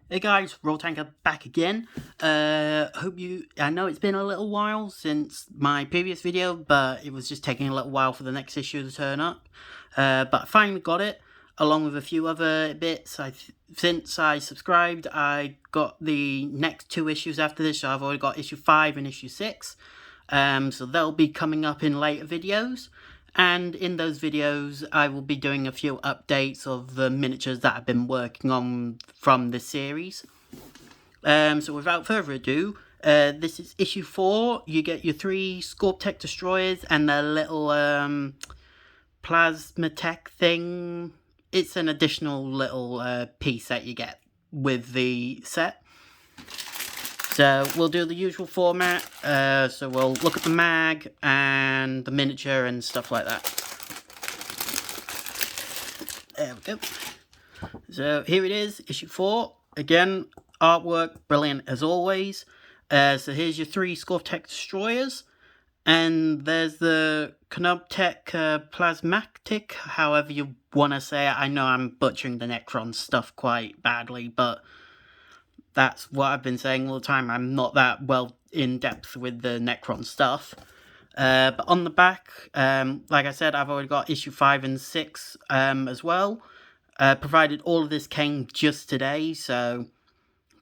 Hey guys, Roll Tanker back again. I know it's been a little while since my previous video, but it was just taking a little while for the next issue to turn up. But I finally got it, along with a few other bits. Since I subscribed, I got the next two issues after this, so I've already got issue 5 and issue 6. So they'll be coming up in later videos. And in those videos, I will be doing a few updates of the miniatures that I've been working on from this series. So without further ado, this is issue 4. You get your 3 Scorptech destroyers and their little Plasmatech thing. It's an additional little piece that you get with the set. So we'll do the usual format, so we'll look at the mag and the miniature and stuff like that. There we go. So here it is, issue 4. Again, artwork, brilliant as always. So here's your 3 Scorptech destroyers. And there's the Knobtech Plasmatic, however you want to say it. I know I'm butchering the Necron stuff quite badly, but that's what I've been saying all the time. I'm not that well in depth with the Necron stuff. But on the back, like I said, I've already got issue 5 and 6 as well. Provided all of this came just today, so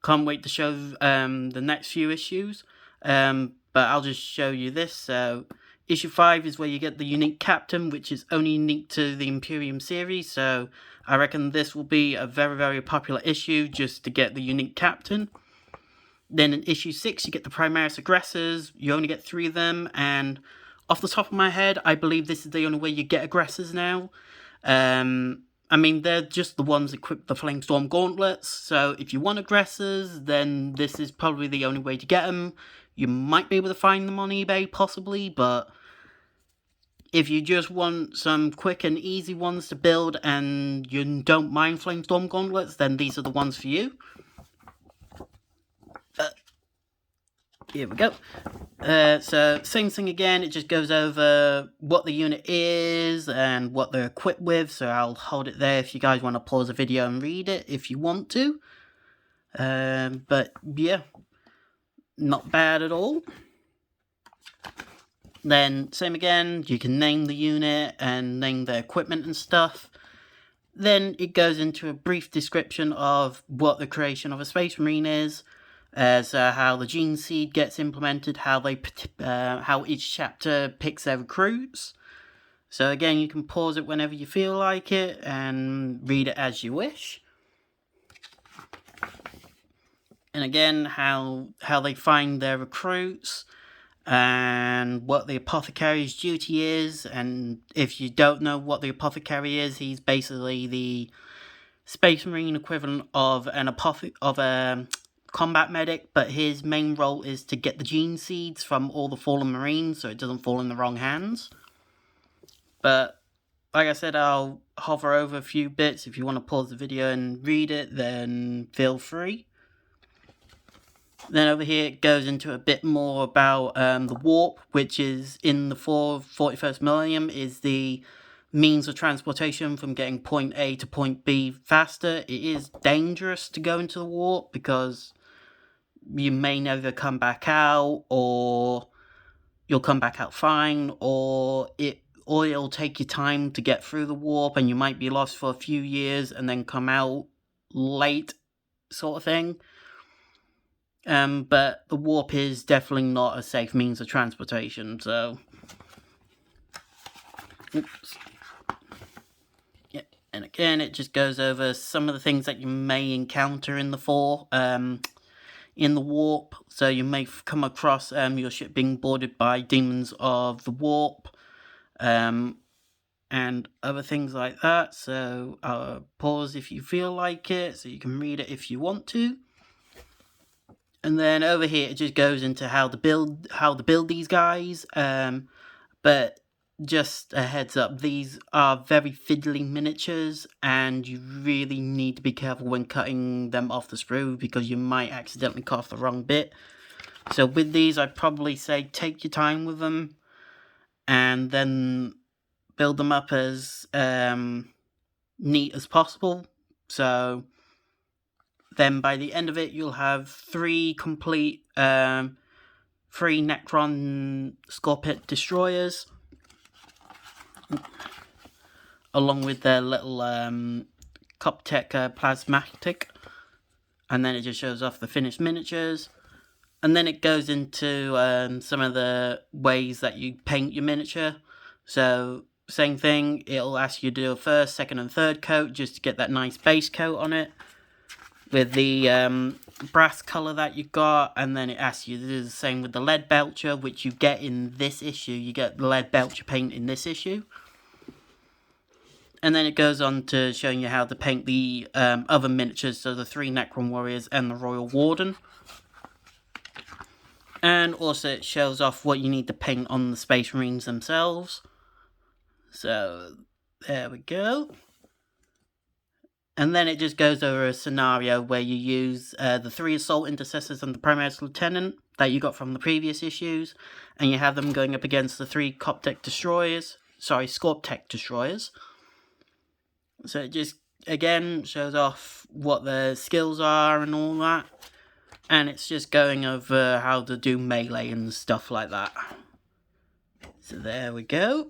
can't wait to show the next few issues. But I'll just show you this. So issue 5 is where you get the unique captain, which is only unique to the Imperium series, so I reckon this will be a very, very popular issue just to get the unique captain. Then in issue 6, you get the Primaris Aggressors. You only get 3 of them, and off the top of my head, I believe this is the only way you get Aggressors now. I mean, they're just the ones equipped with the Flamestorm Gauntlets, so if you want Aggressors, then this is probably the only way to get them. You might be able to find them on eBay, possibly, but if you just want some quick and easy ones to build and you don't mind Flamestorm Gauntlets, then these are the ones for you. Here we go. So same thing again, it just goes over what the unit is and what they're equipped with, so I'll hold it there if you guys want to pause the video and read it if you want to. But yeah, not bad at all. Then, same again, you can name the unit and name the equipment and stuff. Then it goes into a brief description of what the creation of a Space Marine is, so how the gene seed gets implemented, how each chapter picks their recruits. So again, you can pause it whenever you feel like it and read it as you wish. And again, how they find their recruits, and what the apothecary's duty is. And if you don't know what the apothecary is, he's basically the Space Marine equivalent of a combat medic, but his main role is to get the gene seeds from all the fallen Marines so it doesn't fall in the wrong hands. But like I said, I'll hover over a few bits. If you want to pause the video and read it, then feel free. Then over here it goes into a bit more about the warp, which is in the 41st millennium, is the means of transportation from getting point A to point B faster. It is dangerous to go into the warp because you may never come back out, or you'll come back out fine, or it'll take you time to get through the warp and you might be lost for a few years and then come out late, sort of thing. But the warp is definitely not a safe means of transportation, so... Oops. Yeah, and again, it just goes over some of the things that you may encounter in the warp. So you may come across your ship being boarded by demons of the warp, and other things like that. So pause if you feel like it, so you can read it if you want to. And then over here it just goes into how to build these guys. But just a heads up, these are very fiddly miniatures, and you really need to be careful when cutting them off the sprue because you might accidentally cut off the wrong bit. So with these, I'd probably say take your time with them and then build them up as neat as possible. So then by the end of it you'll have 3 complete 3 Necron Scorpit destroyers, along with their little Coptech plasmatic, and then it just shows off the finished miniatures. And then it goes into some of the ways that you paint your miniature. So, same thing, it'll ask you to do a first, second and third coat just to get that nice base coat on it with the brass colour that you got. And then it asks you to do the same with the lead belcher, which you get in this issue. You get the lead belcher paint in this issue. And then it goes on to showing you how to paint the other miniatures, so the 3 Necron Warriors and the Royal Warden. And also it shows off what you need to paint on the Space Marines themselves. So, there we go. And then it just goes over a scenario where you use the 3 Assault Intercessors and the Primaris Lieutenant that you got from the previous issues. And you have them going up against the 3 Scorptech Destroyers. So it just, again, shows off what their skills are and all that. And it's just going over how to do melee and stuff like that. So there we go.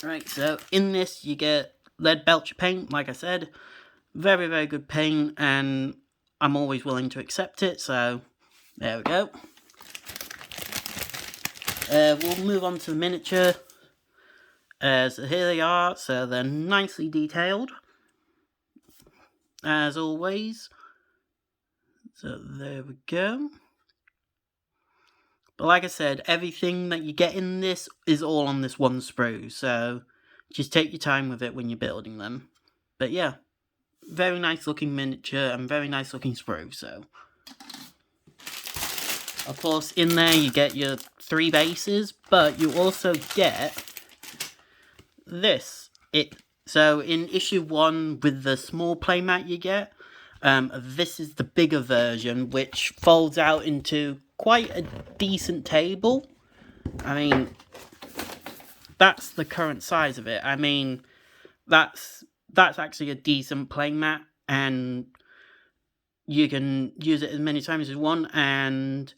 Right, so in this you get lead belcher paint, like I said. Very, very good paint, and I'm always willing to accept it, so there we go. We'll move on to the miniature. So here they are, so they're nicely detailed, as always. So there we go. But like I said, everything that you get in this is all on this one sprue, so just take your time with it when you're building them. But yeah, very nice looking miniature and very nice looking sprue, so. Of course, in there you get your 3 bases, but you also get this. So in issue 1 with the small playmat you get, this is the bigger version, which folds out into quite a decent table. I mean, that's the current size of it. I mean, that's actually a decent playmat, and you can use it as many times as you want, and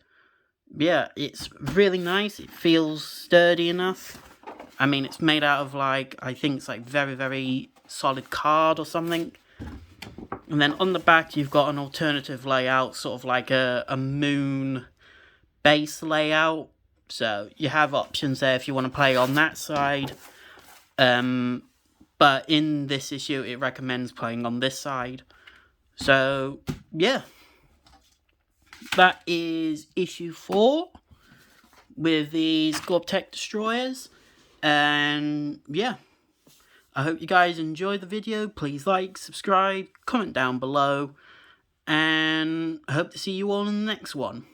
yeah, it's really nice. It feels sturdy enough. I mean, it's made out of, like, I think it's like very, very solid card or something. And then on the back, you've got an alternative layout, sort of like a moon base layout. So you have options there if you want to play on that side. But in this issue, it recommends playing on this side. So, yeah. That is issue 4 with the Scorptech Destroyers. And yeah, I hope you guys enjoyed the video. Please like, subscribe, comment down below, and I hope to see you all in the next one.